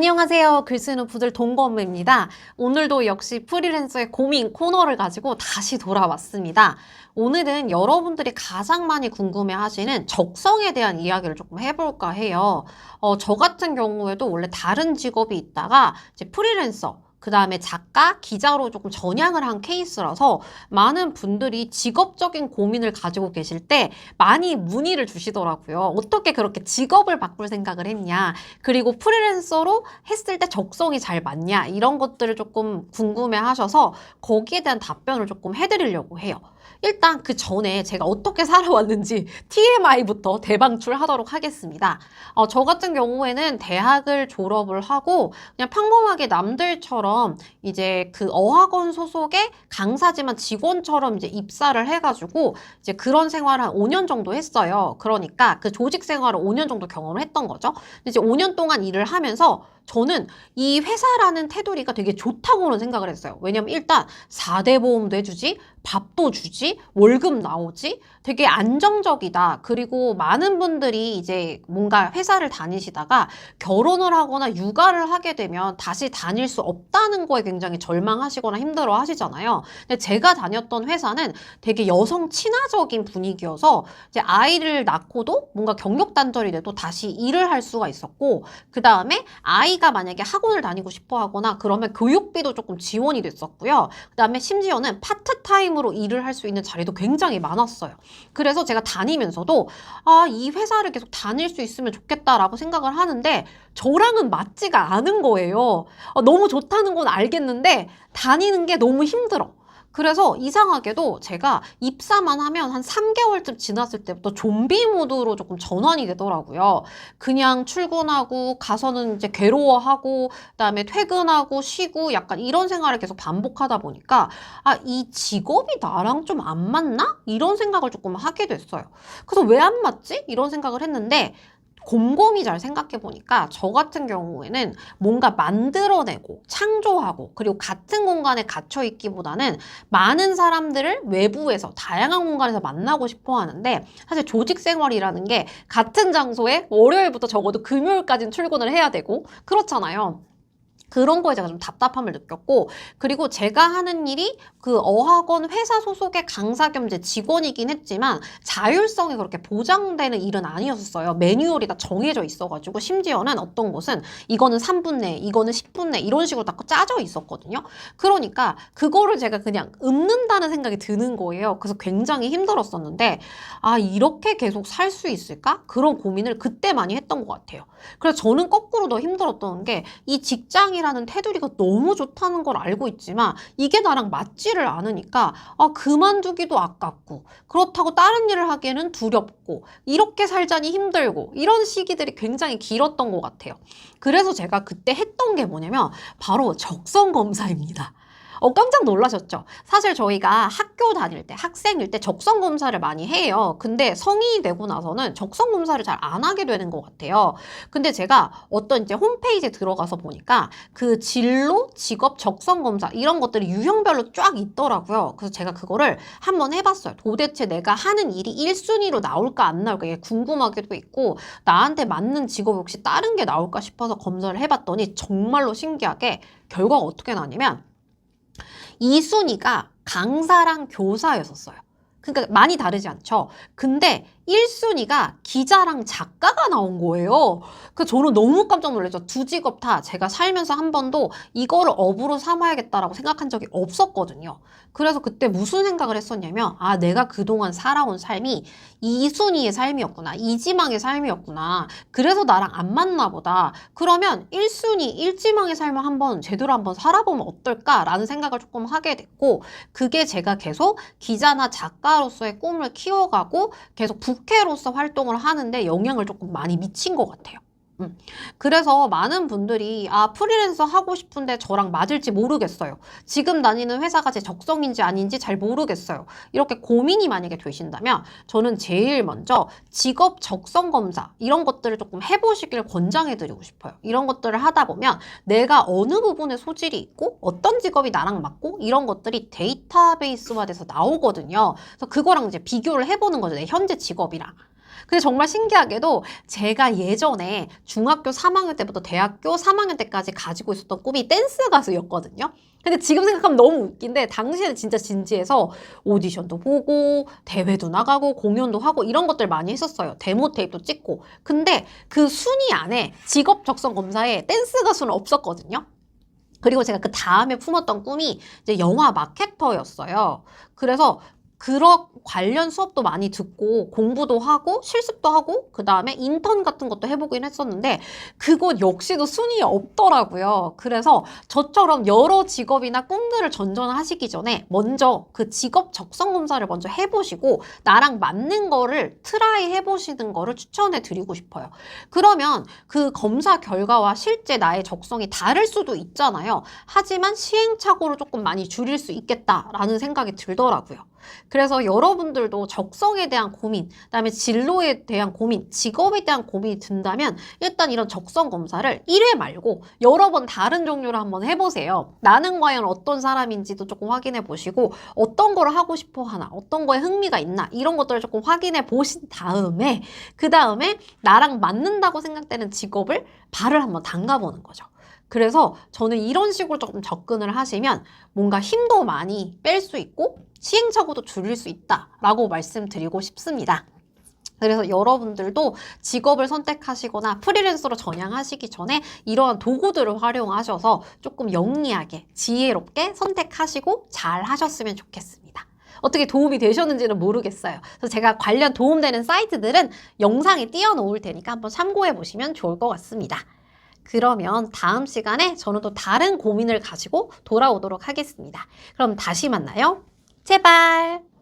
안녕하세요. 글쓰는 푸들 동건우입니다. 오늘도 역시 프리랜서의 고민 코너를 가지고 다시 돌아왔습니다. 오늘은 여러분들이 가장 많이 궁금해하시는 적성에 대한 이야기를 조금 해볼까 해요. 저 같은 경우에도 원래 다른 직업이 있다가 이제 프리랜서, 그 다음에 작가, 기자로 조금 전향을 한 케이스라서 많은 분들이 직업적인 고민을 가지고 계실 때 많이 문의를 주시더라고요. 어떻게 그렇게 직업을 바꿀 생각을 했냐? 그리고 프리랜서로 했을 때 적성이 잘 맞냐? 이런 것들을 조금 궁금해 하셔서 거기에 대한 답변을 조금 해드리려고 해요. 일단 그 전에 제가 어떻게 살아왔는지 TMI부터 대방출하도록 하겠습니다. 저 같은 경우에는 대학을 졸업을 하고 그냥 평범하게 남들처럼 이제 그 어학원 소속의 강사지만 직원처럼 이제 입사를 해가지고 이제 그런 생활을 한 5년 정도 했어요. 그러니까 그 조직 생활을 5년 정도 경험을 했던 거죠. 이제 5년 동안 일을 하면서 저는 이 회사라는 테두리가 되게 좋다고는 생각을 했어요. 왜냐면 일단 4대 보험도 해주지, 밥도 주지, 월급 나오지, 되게 안정적이다. 그리고 많은 분들이 이제 뭔가 회사를 다니시다가 결혼을 하거나 육아를 하게 되면 다시 다닐 수 없다는 거에 굉장히 절망하시거나 힘들어 하시잖아요. 근데 제가 다녔던 회사는 되게 여성 친화적인 분위기여서 이제 아이를 낳고도 뭔가 경력 단절이 돼도 다시 일을 할 수가 있었고, 그 다음에 아이가 만약에 학원을 다니고 싶어 하거나 그러면 교육비도 조금 지원이 됐었고요. 그 다음에 심지어는 파트타임으로 일을 할 수 있는 자리도 굉장히 많았어요. 그래서 제가 다니면서도 이 회사를 계속 다닐 수 있으면 좋겠다라고 생각을 하는데 저랑은 맞지가 않은 거예요. 너무 좋다는 건 알겠는데 다니는 게 너무 힘들어. 그래서 이상하게도 제가 입사만 하면 한 3개월쯤 지났을 때부터 좀비 모드로 조금 전환이 되더라고요. 그냥 출근하고 가서는 이제 괴로워하고 그다음에 퇴근하고 쉬고 약간 이런 생활을 계속 반복하다 보니까 이 직업이 나랑 좀 안 맞나? 이런 생각을 조금 하게 됐어요. 그래서 왜 안 맞지? 이런 생각을 했는데 곰곰이 잘 생각해 보니까 저 같은 경우에는 뭔가 만들어내고 창조하고 그리고 같은 공간에 갇혀 있기보다는 많은 사람들을 외부에서 다양한 공간에서 만나고 싶어 하는데 사실 조직 생활이라는 게 같은 장소에 월요일부터 적어도 금요일까지는 출근을 해야 되고 그렇잖아요. 그런 거에 제가 좀 답답함을 느꼈고, 그리고 제가 하는 일이 그 어학원 회사 소속의 강사 겸 제 직원이긴 했지만 자율성이 그렇게 보장되는 일은 아니었어요. 매뉴얼이 다 정해져 있어가지고 심지어는 어떤 곳은 이거는 3분 내, 이거는 10분 내 이런 식으로 딱 짜져 있었거든요. 그러니까 그거를 제가 그냥 읊는다는 생각이 드는 거예요. 그래서 굉장히 힘들었었는데 이렇게 계속 살 수 있을까? 그런 고민을 그때 많이 했던 것 같아요. 그래서 저는 거꾸로 더 힘들었던 게 이 직장이라는 테두리가 너무 좋다는 걸 알고 있지만 이게 나랑 맞지를 않으니까 그만두기도 아깝고 그렇다고 다른 일을 하기에는 두렵고 이렇게 살자니 힘들고 이런 시기들이 굉장히 길었던 것 같아요. 그래서 제가 그때 했던 게 뭐냐면 바로 적성 검사입니다. 깜짝 놀라셨죠? 사실 저희가 학교 다닐 때, 학생일 때 적성 검사를 많이 해요. 근데 성인이 되고 나서는 적성 검사를 잘 안 하게 되는 것 같아요. 근데 제가 어떤 이제 홈페이지에 들어가서 보니까 그 진로, 직업 적성 검사 이런 것들이 유형별로 쫙 있더라고요. 그래서 제가 그거를 한번 해봤어요. 도대체 내가 하는 일이 1순위로 나올까 안 나올까 이게 궁금하기도 있고 나한테 맞는 직업 혹시 다른 게 나올까 싶어서 검사를 해봤더니 정말로 신기하게 결과가 어떻게 나냐면 2순위가 강사랑 교사였었어요. 그러니까 많이 다르지 않죠? 근데 1순위가 기자랑 작가가 나온 거예요. 그 저는 너무 깜짝 놀랐죠. 두 직업 다 제가 살면서 한 번도 이거를 업으로 삼아야겠다라고 생각한 적이 없었거든요. 그래서 그때 무슨 생각을 했었냐면 내가 그동안 살아온 삶이 2순위의 삶이었구나. 이지망의 삶이었구나. 그래서 나랑 안 맞나 보다. 그러면 1순위, 1지망의 삶을 한번 제대로 한번 살아보면 어떨까라는 생각을 조금 하게 됐고 그게 제가 계속 기자나 작가로서의 꿈을 키워가고 계속 부캐로서 활동을 하는데 영향을 조금 많이 미친 것 같아요. 그래서 많은 분들이 프리랜서 하고 싶은데 저랑 맞을지 모르겠어요. 지금 다니는 회사가 제 적성인지 아닌지 잘 모르겠어요. 이렇게 고민이 만약에 되신다면 저는 제일 먼저 직업 적성 검사 이런 것들을 조금 해보시길 권장해드리고 싶어요. 이런 것들을 하다 보면 내가 어느 부분에 소질이 있고 어떤 직업이 나랑 맞고 이런 것들이 데이터베이스화돼서 나오거든요. 그래서 그거랑 이제 비교를 해보는 거죠. 내 현재 직업이랑. 근데 정말 신기하게도 제가 예전에 중학교 3학년 때부터 대학교 3학년 때까지 가지고 있었던 꿈이 댄스 가수였거든요. 근데 지금 생각하면 너무 웃긴데 당시에는 진짜 진지해서 오디션도 보고 대회도 나가고 공연도 하고 이런 것들 많이 했었어요. 데모 테이프도 찍고. 근데 그 순위 안에 직업 적성 검사에 댄스 가수는 없었거든요. 그리고 제가 그 다음에 품었던 꿈이 이제 영화 마케터였어요. 그래서 그런 관련 수업도 많이 듣고 공부도 하고 실습도 하고 그 다음에 인턴 같은 것도 해보긴 했었는데 그곳 역시도 순위에 없더라고요. 그래서 저처럼 여러 직업이나 꿈들을 전전하시기 전에 먼저 그 직업 적성 검사를 먼저 해보시고 나랑 맞는 거를 트라이 해보시는 거를 추천해 드리고 싶어요. 그러면 그 검사 결과와 실제 나의 적성이 다를 수도 있잖아요. 하지만 시행착오를 조금 많이 줄일 수 있겠다라는 생각이 들더라고요. 그래서 여러분들도 적성에 대한 고민, 그다음에 진로에 대한 고민, 직업에 대한 고민이 든다면 일단 이런 적성 검사를 1회 말고 여러 번 다른 종류로 한번 해보세요. 나는 과연 어떤 사람인지도 조금 확인해 보시고 어떤 걸 하고 싶어 하나, 어떤 거에 흥미가 있나 이런 것들을 조금 확인해 보신 다음에 그 다음에 나랑 맞는다고 생각되는 직업을 발을 한번 담가보는 거죠. 그래서 저는 이런 식으로 조금 접근을 하시면 뭔가 힘도 많이 뺄 수 있고 시행착오도 줄일 수 있다라고 말씀드리고 싶습니다. 그래서 여러분들도 직업을 선택하시거나 프리랜서로 전향하시기 전에 이러한 도구들을 활용하셔서 조금 영리하게 지혜롭게 선택하시고 잘 하셨으면 좋겠습니다. 어떻게 도움이 되셨는지는 모르겠어요. 그래서 제가 관련 도움되는 사이트들은 영상에 띄워놓을 테니까 한번 참고해 보시면 좋을 것 같습니다. 그러면 다음 시간에 저는 또 다른 고민을 가지고 돌아오도록 하겠습니다. 그럼 다시 만나요. 제발!